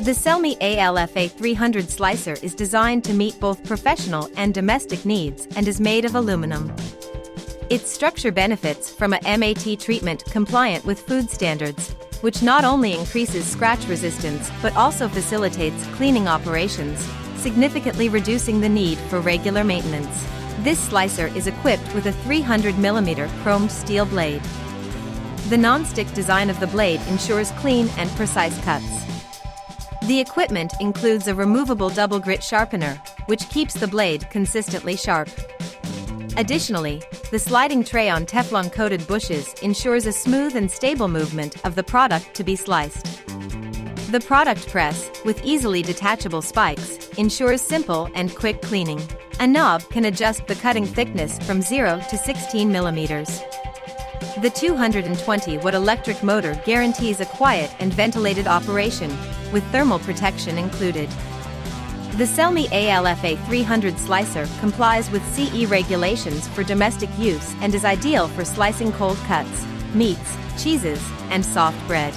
The Celme ALFA 300 slicer is designed to meet both professional and domestic needs and is made of aluminum. Its structure benefits from a MAT treatment compliant with food standards, which not only increases scratch resistance but also facilitates cleaning operations, significantly reducing the need for regular maintenance. This slicer is equipped with a 300mm chromed steel blade. The non-stick design of the blade ensures clean and precise cuts. The equipment includes a removable double grit sharpener, which keeps the blade consistently sharp. Additionally, the sliding tray on Teflon-coated bushes ensures a smooth and stable movement of the product to be sliced. The product press, with easily detachable spikes, ensures simple and quick cleaning. A knob can adjust the cutting thickness from 0 to 16 millimeters. The 220-watt electric motor guarantees a quiet and ventilated operation, with thermal protection included. The Celme ALFA 300 slicer complies with CE regulations for domestic use and is ideal for slicing cold cuts, meats, cheeses, and soft bread.